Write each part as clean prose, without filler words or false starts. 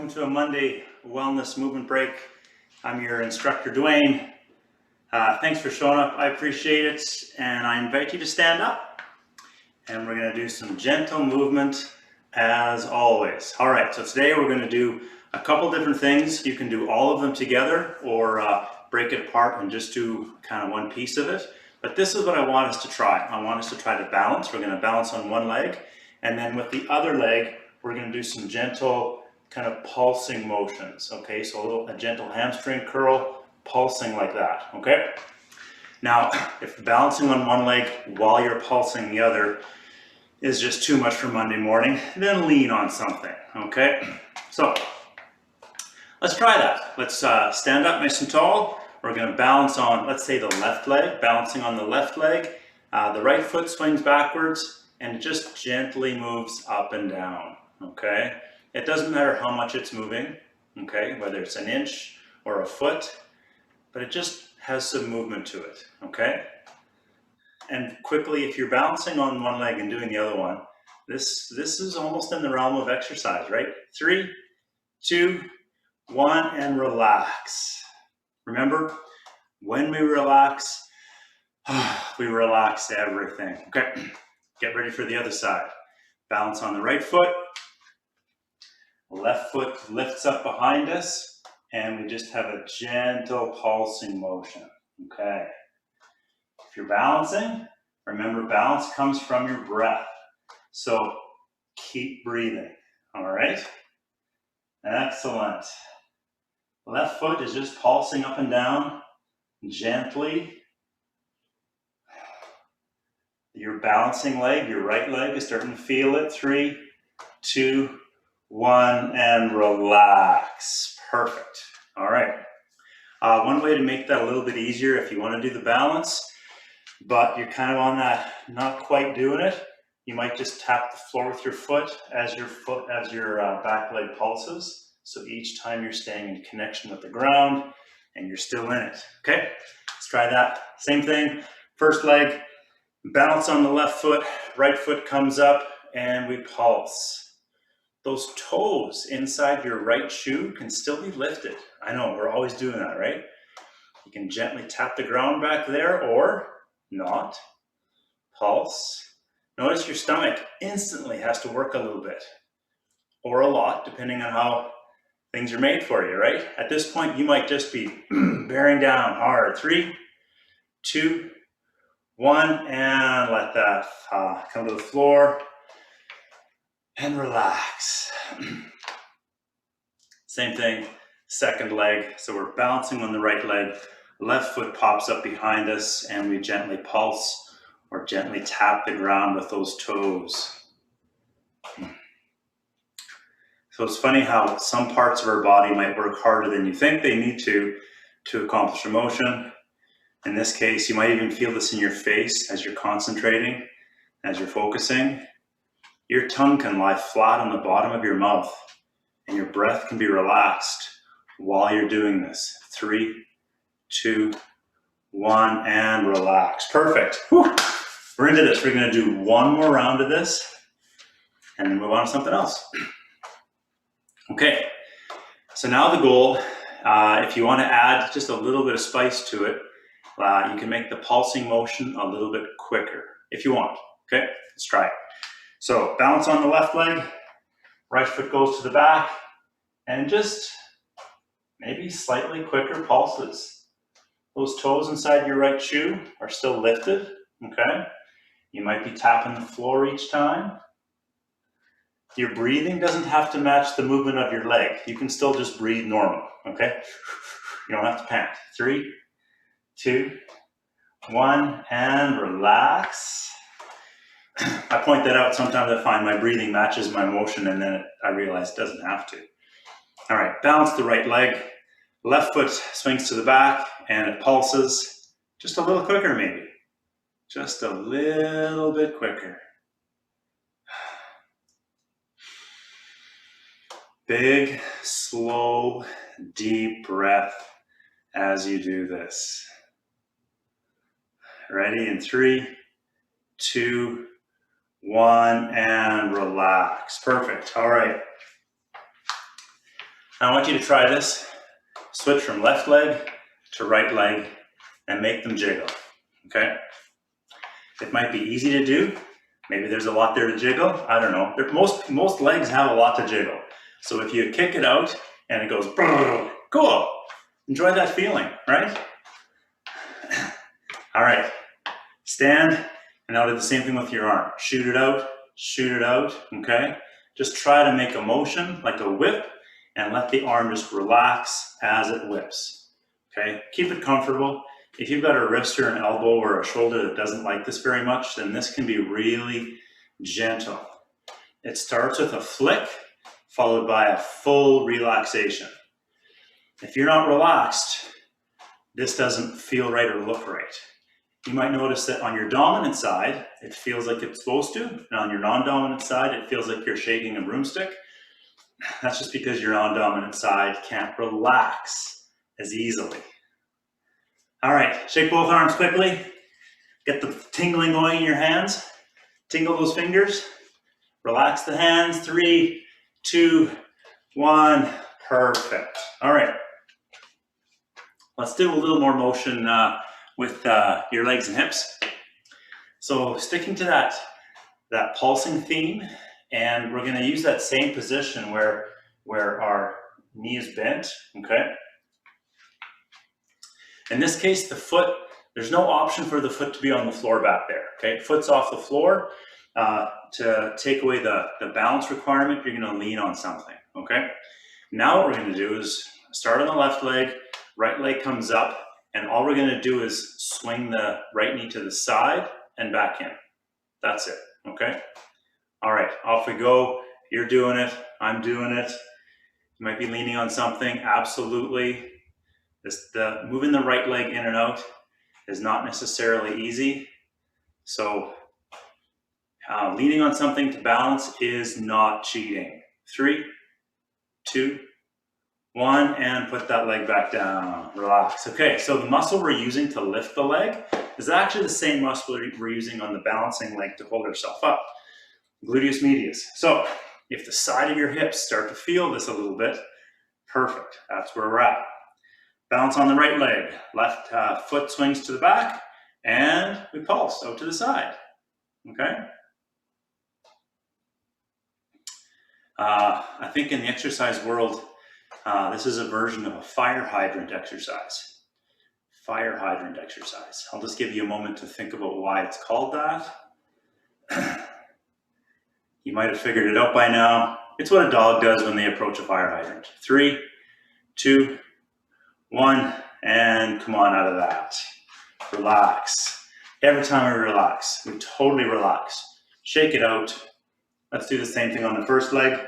welcome to a Monday Wellness Movement Break. I'm your instructor, Duane. Thanks for showing up. I appreciate it. And I invite you to stand up. And we're going to do some gentle movement as always. All right, so today we're going to do a couple different things. You can do all of them together or break it apart and just do kind of one piece of it. But this is what I want us to try. I want us to try to balance. We're going to balance on one leg. And then with the other leg, we're going to do some gentle kind of pulsing motions, okay? So a gentle hamstring curl, pulsing like that, okay? Now, if balancing on one leg while you're pulsing the other is just too much for Monday morning, then lean on something, okay? So, let's try that. Let's stand up nice and tall. We're going to balance on, let's say, the left leg, balancing on the left leg. The right foot swings backwards and it just gently moves up and down, okay? It doesn't matter how much it's moving, okay, whether it's an inch or a foot, but it just has some movement to it, okay? And quickly, if you're balancing on one leg and doing the other one, this is almost in the realm of exercise, right? 3, 2, 1, and relax. Remember, when we relax everything. Okay, get ready for the other side. Balance on the right foot. Left foot lifts up behind us, and we just have a gentle pulsing motion, okay? If you're balancing, remember balance comes from your breath. So keep breathing, all right? Excellent. Left foot is just pulsing up and down gently. Your balancing leg, your right leg is starting to feel it. 3, 2, 1, and relax. Perfect. All right. One way to make that a little bit easier if you want to do the balance, but you're kind of on that, not quite doing it, you might just tap the floor with your foot as your back leg pulses. So each time you're staying in connection with the ground and you're still in it. Okay, let's try that. Same thing. First leg, balance on the left foot, right foot comes up, and we pulse. Those toes inside your right shoe can still be lifted. I know, we're always doing that, right? You can gently tap the ground back there or not. Pulse. Notice your stomach instantly has to work a little bit or a lot, depending on how things are made for you, right? At this point, you might just be bearing down hard. 3, 2, 1, and let that come to the floor. And relax. Same thing, second leg. So we're balancing on the right leg. Left foot pops up behind us and we gently pulse or gently tap the ground with those toes. So it's funny how some parts of our body might work harder than you think they need to accomplish a motion. In this case, you might even feel this in your face as you're concentrating, as you're focusing. Your tongue can lie flat on the bottom of your mouth and your breath can be relaxed while you're doing this. 3, 2, 1, and relax. Perfect. Whew. We're into this. We're going to do one more round of this and then move on to something else. Okay, so now the goal, if you want to add just a little bit of spice to it, you can make the pulsing motion a little bit quicker if you want. Okay, let's try it. So balance on the left leg, right foot goes to the back, and just maybe slightly quicker pulses. Those toes inside your right shoe are still lifted, okay? You might be tapping the floor each time. Your breathing doesn't have to match the movement of your leg. You can still just breathe normal, okay? You don't have to pant. 3, 2, 1, and relax. I point that out. Sometimes I find my breathing matches my motion and then I realize it doesn't have to. All right, balance the right leg. Left foot swings to the back and it pulses just a little quicker maybe. Just a little bit quicker. Big, slow, deep breath as you do this. Ready in 3, 2, 1, and relax. Perfect. All right. I want you to try this. Switch from left leg to right leg and make them jiggle, okay? It might be easy to do. Maybe there's a lot there to jiggle. I don't know. Most legs have a lot to jiggle. So if you kick it out and it goes, cool. Enjoy that feeling, right? All right, stand, and now do the same thing with your arm. Shoot it out, okay? Just try to make a motion like a whip and let the arm just relax as it whips, okay? Keep it comfortable. If you've got a wrist or an elbow or a shoulder that doesn't like this very much, then this can be really gentle. It starts with a flick followed by a full relaxation. If you're not relaxed, this doesn't feel right or look right. You might notice that on your dominant side, it feels like it's supposed to, and on your non-dominant side, it feels like you're shaking a broomstick. That's just because your non-dominant side can't relax as easily. All right, shake both arms quickly. Get the tingling going in your hands. Tingle those fingers. Relax the hands. 3, 2, 1. Perfect. All right. Let's do a little more motion with your legs and hips. So sticking to that pulsing theme, and we're going to use that same position where our knee is bent, okay? In this case, the foot, there's no option for the foot to be on the floor back there, okay? Foot's off the floor. To take away the balance requirement, you're going to lean on something, okay? Now what we're going to do is start on the left leg, right leg comes up, and all we're going to do is swing the right knee to the side and back in. That's it, okay? All right, off we go. You're doing it, I'm doing it. You might be leaning on something, absolutely. Moving the right leg in and out is not necessarily easy. So leaning on something to balance is not cheating. 3, 2, 1, and put that leg back down. Relax. Okay, so the muscle we're using to lift the leg is actually the same muscle we're using on the balancing leg to hold ourselves up. Gluteus medius. So if the side of your hips start to feel this a little bit, perfect. That's where we're at. Balance on the right leg. Left foot swings to the back, and we pulse out to the side. Okay? I think in the exercise world, this is a version of a fire hydrant exercise. Fire hydrant exercise. I'll just give you a moment to think about why it's called that. You might have figured it out by now. It's what a dog does when they approach a fire hydrant. 3, 2, 1, and come on out of that. Relax. Every time we relax, we totally relax. Shake it out. Let's do the same thing on the first leg.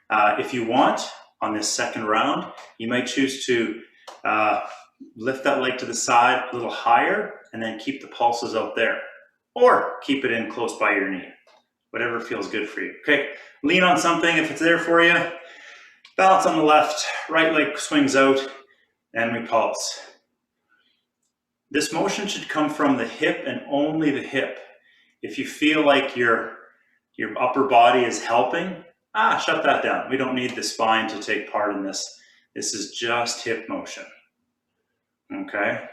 If you want, on this second round, you might choose to lift that leg to the side a little higher and then keep the pulses out there. Or keep it in close by your knee. Whatever feels good for you. Okay, lean on something if it's there for you. Balance on the left, right leg swings out, and we pulse. This motion should come from the hip and only the hip. If you feel like your upper body is helping, shut that down. We don't need the spine to take part in this. This is just hip motion. Okay?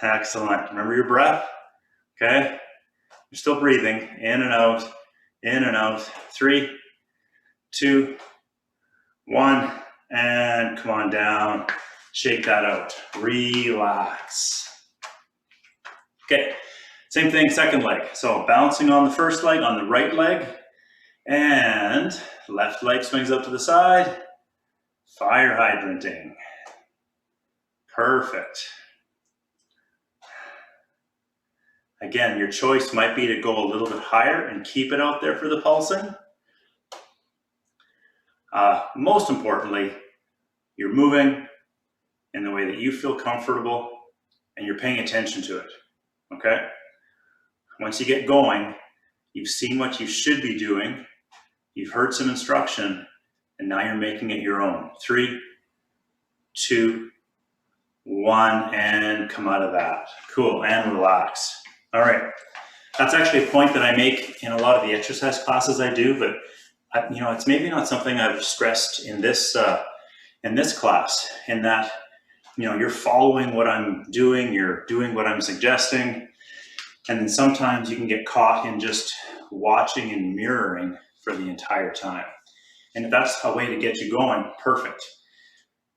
Excellent. Remember your breath? Okay? You're still breathing, in and out, in and out. 3, 2, 1, and come on down. Shake that out. Relax. Okay, same thing, second leg. So bouncing on the first leg, on the right leg, and left leg swings up to the side. Fire hydranting. Perfect. Again, your choice might be to go a little bit higher and keep it out there for the pulsing. Most importantly, you're moving in the way that you feel comfortable and you're paying attention to it, okay? Once you get going, you've seen what you should be doing, you've heard some instruction, and now you're making it your own. 3, 2, 1, and come out of that. Cool, and relax. All right, that's actually a point that I make in a lot of the exercise classes I do, but it's maybe not something I've stressed in this class, in that, you're following what I'm doing, you're doing what I'm suggesting, and then sometimes you can get caught in just watching and mirroring for the entire time. And if that's a way to get you going, perfect.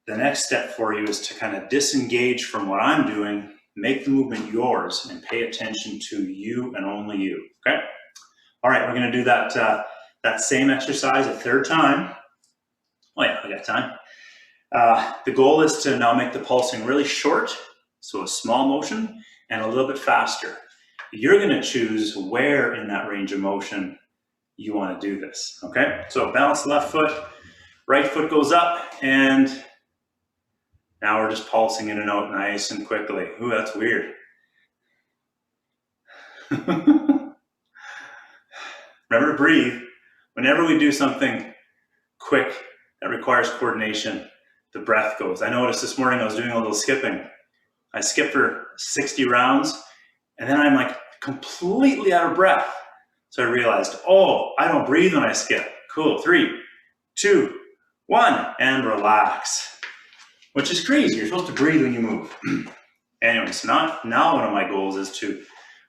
The next step for you is to kind of disengage from what I'm doing, make the movement yours, and pay attention to you and only you, okay? All right, we're gonna do that same exercise a third time. Oh yeah, I got time. The goal is to now make the pulsing really short, so a small motion, and a little bit faster. You're gonna choose where in that range of motion you wanna do this, okay? So balance the left foot, right foot goes up, and now we're just pulsing in and out nice and quickly. Ooh, that's weird. Remember to breathe. Whenever we do something quick that requires coordination, the breath goes. I noticed this morning I was doing a little skipping. I skipped for 60 rounds, and then I'm like completely out of breath. So I realized, oh, I don't breathe when I skip. Cool, 3, 2, 1, and relax. Which is crazy, you're supposed to breathe when you move. Anyway, so now one of my goals is to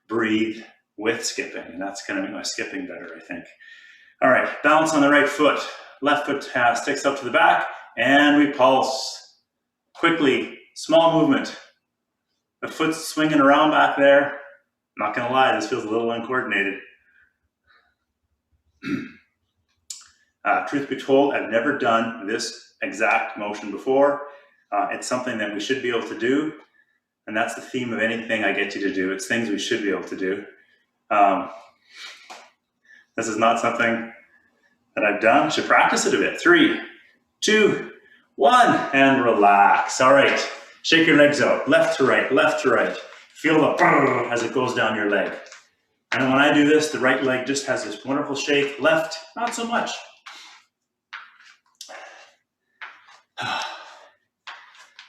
breathe with skipping, and that's gonna make my skipping better, I think. All right, balance on the right foot. Left foot sticks up to the back, and we pulse. Quickly, small movement. The foot's swinging around back there. I'm not gonna lie, this feels a little uncoordinated. Truth be told, I've never done this exact motion before. It's something that we should be able to do, and that's the theme of anything I get you to do. It's things we should be able to do. This is not something that I've done. I should practice it a bit. 3, 2, 1, and relax. All right, shake your legs out, left to right, left to right. Feel the brrr as it goes down your leg. And when I do this, the right leg just has this wonderful shake, left, not so much.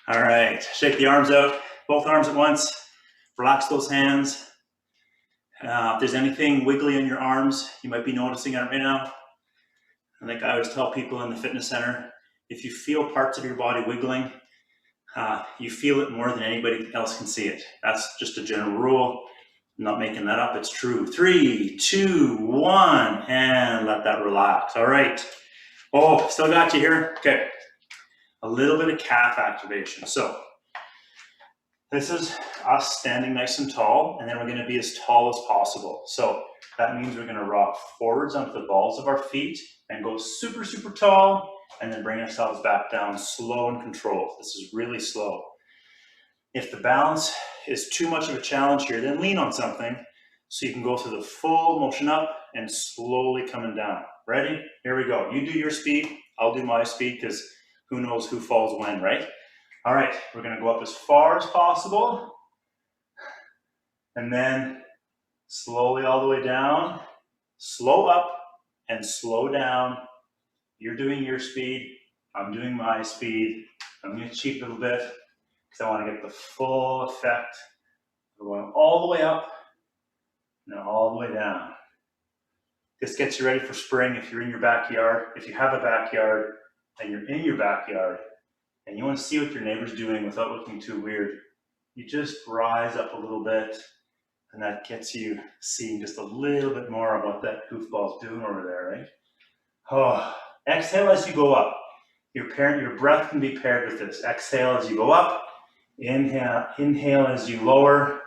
All right, shake the arms out, both arms at once. Relax those hands. If there's anything wiggly in your arms, you might be noticing it right now. I think I always tell people in the fitness center, if you feel parts of your body wiggling, you feel it more than anybody else can see it. That's just a general rule. I'm not making that up, it's true. 3, 2, 1, and let that relax. All right. Oh, still got you here? Okay. A little bit of calf activation. So this is us standing nice and tall, and then we're going to be as tall as possible. So that means we're going to rock forwards onto the balls of our feet and go super, super tall, and then bring ourselves back down slow and controlled. This is really slow. If the balance is too much of a challenge here, then lean on something so you can go through the full motion up and slowly coming down. Ready? Here we go. You do your speed, I'll do my speed, because who knows who falls when, right? All right, we're gonna go up as far as possible, and then slowly all the way down, slow up and slow down. You're doing your speed, I'm doing my speed. I'm gonna cheat a little bit because I wanna get the full effect. We're going all the way up, and then all the way down. This gets you ready for spring if you're in your backyard. If you have a backyard and you're in your backyard, and you want to see what your neighbor's doing without looking too weird, you just rise up a little bit, and that gets you seeing just a little bit more of what that goofball's doing over there, right? Oh, exhale as you go up. Your breath can be paired with this. Exhale as you go up, inhale as you lower.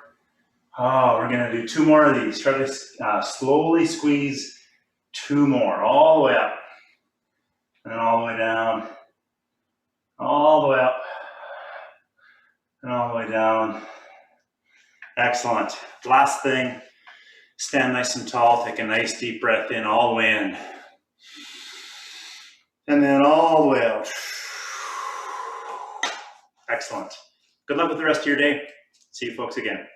Oh, we're gonna do 2 more of these. Try to slowly squeeze 2 more, all the way up, and then all the way down. All the way up and all the way down. Excellent. Last thing, stand nice and tall, take a nice deep breath in, all the way in. And then all the way out. Excellent. Good luck with the rest of your day. See you folks again.